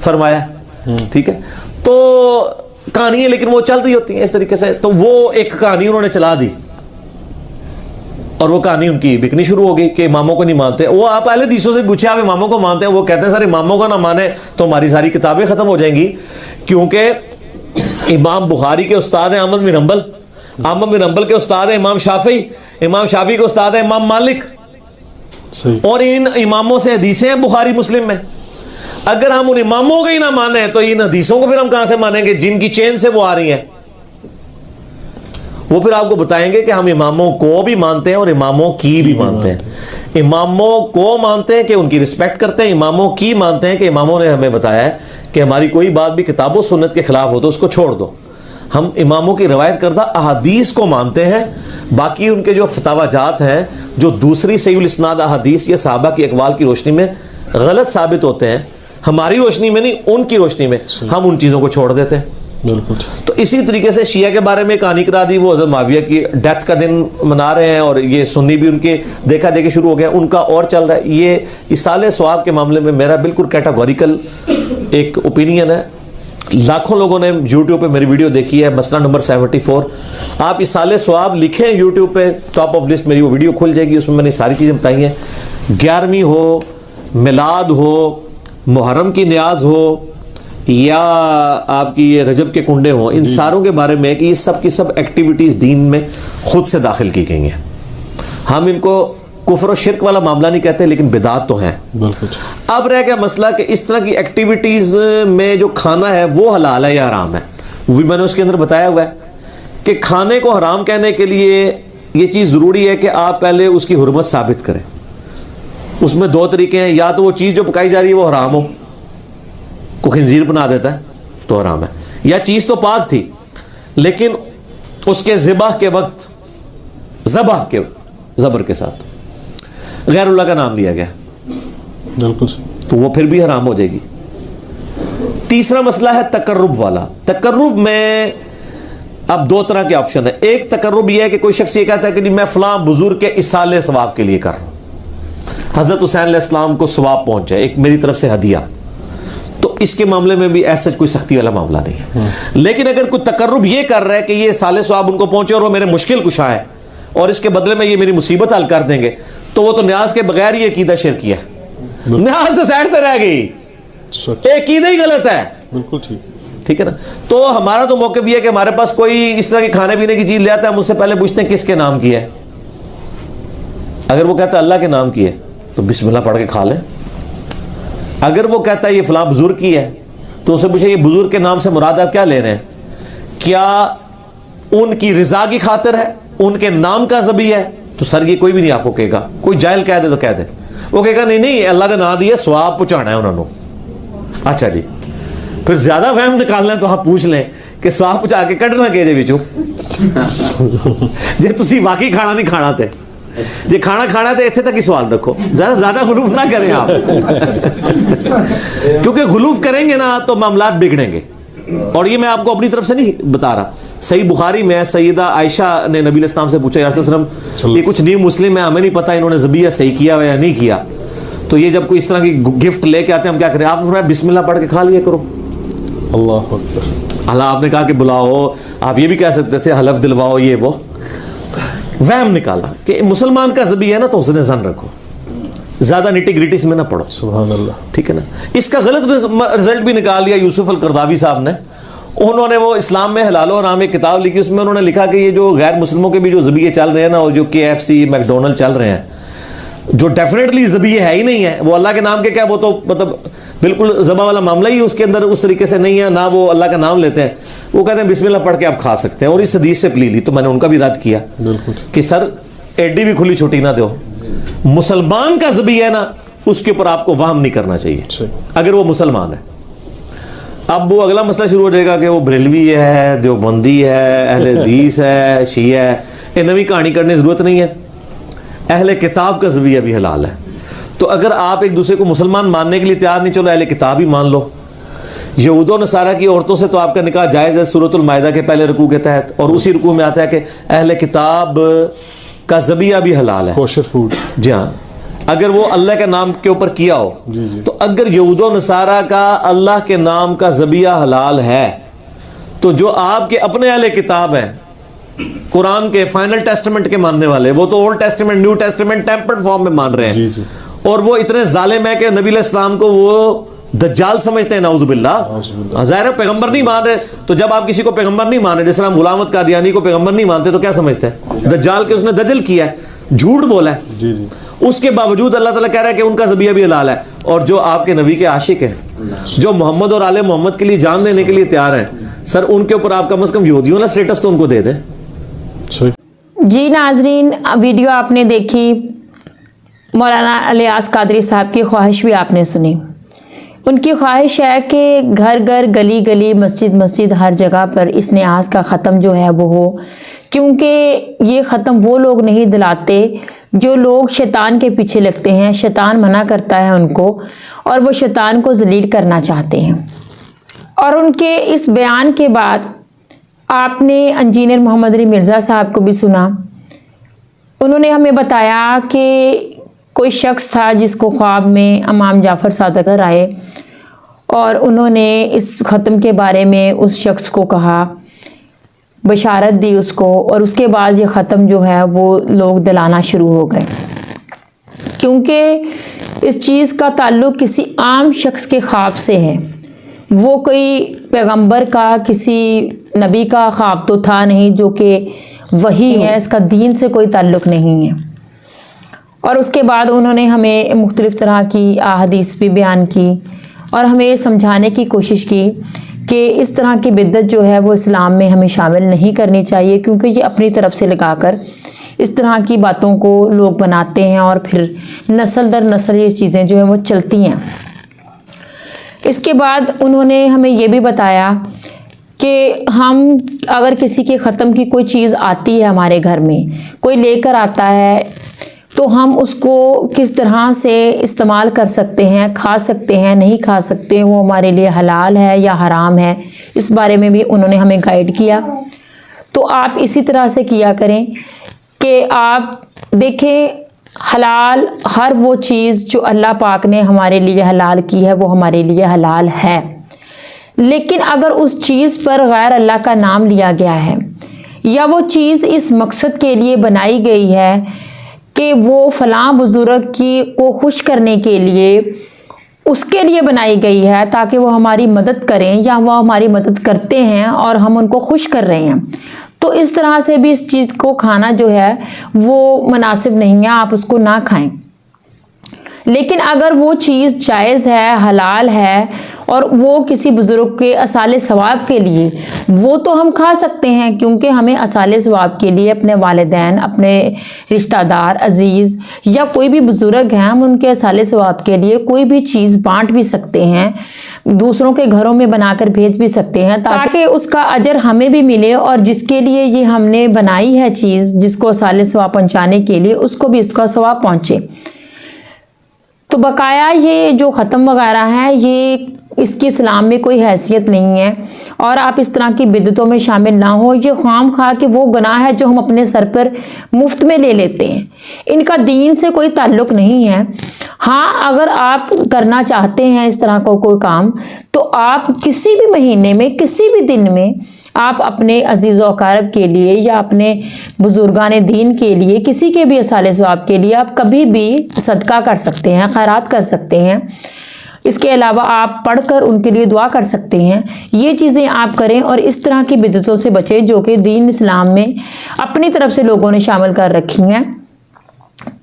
فرمایا, ٹھیک ہے. تو کہانیاں لیکن وہ چل رہی ہوتی ہیں اس طریقے سے. تو وہ ایک کہانی انہوں نے چلا دی اور وہ کہانی ان کی بکنی شروع ہو گئی کہ اماموں کو نہیں مانتے. وہ آپ اہل حدیثوں سے پوچھے آپ اماموں کو مانتے ہیں, وہ کہتے ہیں سر اماموں کو نہ مانے تو ہماری ساری کتابیں ختم ہو جائیں گی, کیونکہ امام بخاری کے استاد ہیں احمد بن حنبل, احمد بن حنبل کے استاد ہیں امام شافعی, امام شافعی کے استاد ہیں امام مالک, اور ان اماموں سے حدیثیں ہیں بخاری مسلم میں. اگر ہم ان اماموں کو ہی نہ مانیں تو ان حدیثوں کو پھر ہم کہاں سے مانیں گے جن کی چین سے وہ آ رہی ہیں. وہ پھر آپ کو بتائیں گے کہ ہم اماموں کو بھی مانتے ہیں اور اماموں کی بھی مانتے ہیں. اماموں کو مانتے ہیں کہ ان کی رسپیکٹ کرتے ہیں, اماموں کی مانتے ہیں کہ اماموں نے ہمیں بتایا ہے کہ ہماری کوئی بات بھی کتاب و سنت کے خلاف ہو تو اس کو چھوڑ دو. ہم اماموں کی روایت کردہ احادیث کو مانتے ہیں, باقی ان کے جو فتاوی جات ہیں جو دوسری صحیح الاسناد احادیث یا صحابہ کی اقوال کی روشنی میں غلط ثابت ہوتے ہیں, ہماری روشنی میں نہیں ان کی روشنی میں, ہم ان چیزوں کو چھوڑ دیتے ہیں. تو اسی طریقے سے شیعہ کے بارے میں کہانی کرا دی, وہ حضرت معاویہ کی ڈیتھ کا دن منا رہے ہیں اور یہ سنی بھی ان کے دیکھا دیکھے شروع ہو گیا, ان کا اور چل رہا ہے. یہ اصال ثواب کے معاملے میں میرا بالکل کیٹاگوریکل ایک اوپینین ہے. لاکھوں لوگوں نے یوٹیوب پہ میری ویڈیو دیکھی ہے, مسئلہ نمبر 74. آپ اصال ثواب لکھیں یوٹیوب پہ, ٹاپ آف لسٹ میری وہ ویڈیو کھل جائے گی, اس میں میں نے ساری چیزیں بتائی ہیں. 11ویں ہو, میلاد ہو, محرم کی نیاز ہو, یا آپ کی یہ رجب کے کنڈے ہوں, ان ساروں کے بارے میں کہ یہ سب کی سب ایکٹیویٹیز دین میں خود سے داخل کی گئی ہیں. ہم ان کو کفر و شرک والا معاملہ نہیں کہتے لیکن بدعت تو ہیں. اب رہ گیا مسئلہ کہ اس طرح کی ایکٹیویٹیز میں جو کھانا ہے وہ حلال ہے یا حرام ہے. وہ بھی میں نے اس کے اندر بتایا ہوا ہے کہ کھانے کو حرام کہنے کے لیے یہ چیز ضروری ہے کہ آپ پہلے اس کی حرمت ثابت کریں. اس میں 2 طریقے ہیں, یا تو وہ چیز جو پکائی جا رہی ہے وہ حرام ہو, کو خنزیر بنا دیتا ہے تو حرام ہے, یا چیز تو پاک تھی لیکن اس کے ذبح کے وقت زبر کے ساتھ غیر اللہ کا نام لیا گیا, بالکل, تو وہ پھر بھی حرام ہو جائے گی. تیسرا مسئلہ ہے تقرب والا. تقرب میں اب 2 طرح کے آپشن ہیں. ایک تقرب یہ ہے کہ کوئی شخص یہ کہتا ہے کہ میں فلاں بزرگ کے اصال ثواب کے لیے کر رہا ہوں, حضرت حسین علیہ السلام کو ثواب پہنچ جائے, ایک میری طرف سے ہدیہ. تو اس کے معاملے میں بھی ایسا کوئی سختی والا معاملہ نہیں ہے. لیکن اگر کوئی تقرب یہ کر رہا ہے کہ یہ اصال ثواب ان کو پہنچے اور وہ میرے مشکل کشا ہے اور اس کے بدلے میں یہ میری مصیبت حل کر دیں گے, تو وہ تو نیاز کے بغیر یہ عقیدہ شرکی ہے. نیاز تو سائڈ پہ رہ گئی, عقیدہ ہی غلط ہے. بالکل ٹھیک ہے نا. تو ہمارا تو موقف یہ ہے کہ ہمارے پاس کوئی اس طرح کی کھانے پینے کی چیز لے آتا ہے, ہم اس سے پہلے پوچھتے ہیں کس کے نام کی ہے. اگر وہ کہتا ہے اللہ کے نام کی ہے تو بسم اللہ پڑھ کے کھا لیں. اگر وہ کہتا ہے یہ فلاں بزرگ کی ہے تو اسے پوچھے یہ بزرگ کے نام سے مراد آپ کیا لے رہے ہیں, کیا ان کی رضا کی خاطر ہے, ان کے نام کا ذبیح ہے؟ تو سر یہ کوئی بھی نہیں آپ کو کہے گا. کوئی جاہل کہہ دے تو کہہ دے, وہ کہے گا نہیں اللہ کا نام دیا ثواب پہنچانا ہے انہوں نے. اچھا جی, پھر زیادہ فہم نکالنا ہے تو آپ پوچھ لیں کہ ثواب پہنچا کے کڈنا کہ جے وچوں جے تسی واقعی کھانا نہیں کھانا تے, جی کھانا کھانا ہے اتنے تک ہی سوال رکھو, زیادہ غلوف نہ کریں آپ کیونکہ غلوف کریں گے نا تو معاملات بگڑیں گے. اور یہ میں آپ کو اپنی طرف سے نہیں بتا رہا, صحیح بخاری میں سیدہ عائشہ نے نبی علیہ السلام سے پوچھا یا رسول اللہ علیہ وسلم یہ کچھ نہیں مسلم ہے, ہمیں نہیں پتا انہوں نے ذبیحہ صحیح کیا یا نہیں کیا, تو یہ جب کوئی اس طرح کی گفٹ لے کے آتے ہیں ہم کیا کریں؟ آپ بسم اللہ پڑھ کے کھا لیا کرو. اللہ اکبر. اللہ آپ نے کہا کہ بلاؤ, آپ یہ بھی کہہ سکتے تھے حلف دلواؤ, یہ وہ وہم نکالا کہ مسلمان کا ذبیحہ ہے نا تو حسن ظن رکھو, زیادہ نٹی گریٹیز میں نہ پڑھو. سبحان اللہ. ٹھیک ہے نا. اس کا غلط رزلٹ بھی نکال لیا یوسف القرداوی صاحب نے. انہوں نے وہ اسلام میں حلال و حرام ایک کتاب لکھی, اس میں انہوں نے لکھا کہ یہ جو غیر مسلموں کے بھی جو ذبیحے چل رہے ہیں نا, اور جو KFC میکڈونلڈ چل رہے ہیں, جو ڈیفینیٹلی ذبیحے ہے ہی نہیں ہے, وہ اللہ کے نام کے کیا, وہ تو مطلب بالکل ذبح والا معاملہ ہی اس کے اندر اس طریقے سے نہیں ہے, نہ وہ اللہ کا نام لیتے ہیں. وہ کہتے ہیں بسم اللہ پڑھ کے آپ کھا سکتے ہیں, اور اس حدیث سے پلی لی. تو میں نے ان کا بھی رد کیا کہ سر ایڈی بھی کھلی چھوٹی نہ دو, مسلمان کا ذبیحہ ہے نا اس کے اوپر آپ کو وہم نہیں کرنا چاہیے اگر وہ مسلمان ہے. اب وہ اگلا مسئلہ شروع ہو جائے گا کہ وہ بریلوی ہے, دیوبندی ہے, اہل حدیث ہے, شیعہ ہے. یہ نئی کہانی کرنے کی ضرورت نہیں ہے. اہل کتاب کا ذبیحہ بھی حلال ہے. تو اگر آپ ایک دوسرے کو مسلمان ماننے کے لیے تیار نہیں, چلو اہل کتاب ہی مان لو. یہود و نصارہ کی عورتوں سے تو آپ کا نکاح جائز ہے سورۃ المائدہ کے پہلے رکوع کے تحت, اور اسی رکوع میں آتا ہے کہ اہل کتاب کا ذبیحہ بھی حلال ہے. کوشر فوڈ. جی ہاں, اگر وہ اللہ کے نام کے اوپر کیا ہو تو اگر یہود و نصارہ کا اللہ کے نام کا ذبیحہ حلال ہے تو جو آپ کے اپنے اہل کتاب ہیں قرآن کے فائنل ٹیسٹمنٹ کے ماننے والے، وہ تو old testament new testament tempered form میں مان رہے ہیں اور وہ اتنے ظالم ہیں کہ نبی علیہ السلام کو وہ دجال سمجھتے ہیں، نعوذ باللہ. ظاہر پیغمبر نہیں مان رہے تو جب آپ کسی کو پیغمبر نہیں مان رہے، جس طرح ہم غلام احمد قادیانی کو پیغمبر نہیں مانتے تو کیا سمجھتے ہیں؟ دجال کے اس نے دجل کیا ہے، جھوٹ بولا ہے. اس کے باوجود اللہ تعالیٰ کہہ رہا ہے کہ ان کا ذبیحہ بھی حلال ہے. اور جو آپ کے نبی کے عاشق ہیں، جو محمد اور آل محمد کے لیے جان دینے کے لیے تیار ہیں، سر ان کے اوپر آپ کم از کم یہودیوں نا سٹیٹس تو ان کو دے دیں. جی ناظرین، ویڈیو آپ نے دیکھی، مولانا الیاس قادری صاحب کی خواہش بھی آپ نے سنی. ان کی خواہش ہے کہ گھر گھر گلی گلی مسجد مسجد ہر جگہ پر اس نیاز کا ختم جو ہے وہ ہو، کیونکہ یہ ختم وہ لوگ نہیں دلاتے جو لوگ شیطان کے پیچھے لگتے ہیں. شیطان منع کرتا ہے ان کو اور وہ شیطان کو ذلیل کرنا چاہتے ہیں. اور ان کے اس بیان کے بعد آپ نے انجینئر محمد علی مرزا صاحب کو بھی سنا. انہوں نے ہمیں بتایا کہ کوئی شخص تھا جس کو خواب میں امام جعفر صادق آئے اور انہوں نے اس ختم کے بارے میں اس شخص کو کہا، بشارت دی اس کو، اور اس کے بعد یہ ختم جو ہے وہ لوگ دلانا شروع ہو گئے. کیونکہ اس چیز کا تعلق کسی عام شخص کے خواب سے ہے، وہ کوئی پیغمبر کا کسی نبی کا خواب تو تھا نہیں جو کہ وحی ہے، اس کا دین سے کوئی تعلق نہیں ہے. اور اس کے بعد انہوں نے ہمیں مختلف طرح کی احادیث بھی بیان کی اور ہمیں یہ سمجھانے کی کوشش کی کہ اس طرح کی بدعت جو ہے وہ اسلام میں ہمیں شامل نہیں کرنی چاہیے، کیونکہ یہ اپنی طرف سے لگا کر اس طرح کی باتوں کو لوگ بناتے ہیں اور پھر نسل در نسل یہ چیزیں جو ہیں وہ چلتی ہیں. اس کے بعد انہوں نے ہمیں یہ بھی بتایا کہ ہم اگر کسی کے ختم کی کوئی چیز آتی ہے ہمارے گھر میں، کوئی لے کر آتا ہے، تو ہم اس کو کس طرح سے استعمال کر سکتے ہیں، کھا سکتے ہیں، نہیں کھا سکتے، وہ ہمارے لیے حلال ہے یا حرام ہے، اس بارے میں بھی انہوں نے ہمیں گائیڈ کیا. تو آپ اسی طرح سے کیا کریں کہ آپ دیکھیں حلال ہر وہ چیز جو اللہ پاک نے ہمارے لیے حلال کی ہے وہ ہمارے لیے حلال ہے. لیکن اگر اس چیز پر غیر اللہ کا نام لیا گیا ہے یا وہ چیز اس مقصد کے لیے بنائی گئی ہے کہ وہ فلاں بزرگ کو خوش کرنے کے لیے اس کے لیے بنائی گئی ہے تاکہ وہ ہماری مدد کریں یا وہ ہماری مدد کرتے ہیں اور ہم ان کو خوش کر رہے ہیں، تو اس طرح سے بھی اس چیز کو کھانا جو ہے وہ مناسب نہیں ہے، آپ اس کو نہ کھائیں. لیکن اگر وہ چیز جائز ہے، حلال ہے اور وہ کسی بزرگ کے اصالِ ثواب کے لیے، وہ تو ہم کھا سکتے ہیں، کیونکہ ہمیں اصالِ ثواب کے لیے اپنے والدین، اپنے رشتہ دار، عزیز یا کوئی بھی بزرگ ہیں، ہم ان کے اصالِ ثواب کے لیے کوئی بھی چیز بانٹ بھی سکتے ہیں، دوسروں کے گھروں میں بنا کر بھیج بھی سکتے ہیں تاکہ اس کا اجر ہمیں بھی ملے اور جس کے لیے یہ ہم نے بنائی ہے چیز، جس کو اصالِ ثواب پہنچانے کے لیے، اس کو بھی اس کا ثواب پہنچے. تو بقایا یہ جو ختم وغیرہ ہے یہ اس کی اسلام میں کوئی حیثیت نہیں ہے اور آپ اس طرح کی بدعتوں میں شامل نہ ہو. یہ خام خواہ کہ وہ گناہ ہے جو ہم اپنے سر پر مفت میں لے لیتے ہیں، ان کا دین سے کوئی تعلق نہیں ہے. ہاں اگر آپ کرنا چاہتے ہیں اس طرح کا کوئی کام تو آپ کسی بھی مہینے میں کسی بھی دن میں آپ اپنے عزیز و اقارب کے لیے یا اپنے بزرگان دین کے لیے، کسی کے بھی اصالِ ثواب کے لیے آپ کبھی بھی صدقہ کر سکتے ہیں، خیرات کر سکتے ہیں. اس کے علاوہ آپ پڑھ کر ان کے لیے دعا کر سکتے ہیں. یہ چیزیں آپ کریں اور اس طرح کی بدعتوں سے بچیں جو کہ دین اسلام میں اپنی طرف سے لوگوں نے شامل کر رکھی ہیں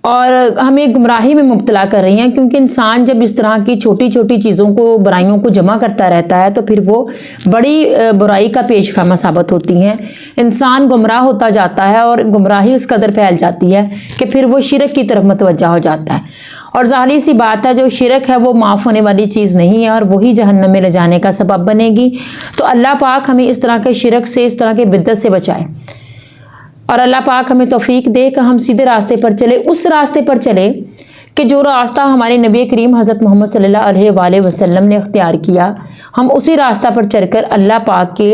اور ہمیں گمراہی میں مبتلا کر رہی ہیں. کیونکہ انسان جب اس طرح کی چھوٹی چھوٹی چیزوں کو، برائیوں کو جمع کرتا رہتا ہے تو پھر وہ بڑی برائی کا پیش خیمہ ثابت ہوتی ہیں. انسان گمراہ ہوتا جاتا ہے اور گمراہی اس قدر پھیل جاتی ہے کہ پھر وہ شرک کی طرف متوجہ ہو جاتا ہے. اور ظاہری سی بات ہے جو شرک ہے وہ معاف ہونے والی چیز نہیں ہے اور وہی جہنم میں لے جانے کا سبب بنے گی. تو اللہ پاک ہمیں اس طرح کے شرک سے، اس طرح کے بدعت سے بچائے اور اللہ پاک ہمیں توفیق دے کہ ہم سیدھے راستے پر چلے، اس راستے پر چلے کہ جو راستہ ہمارے نبی کریم حضرت محمد صلی اللہ علیہ وآلہ وسلم نے اختیار کیا. ہم اسی راستہ پر چل کر اللہ پاک کے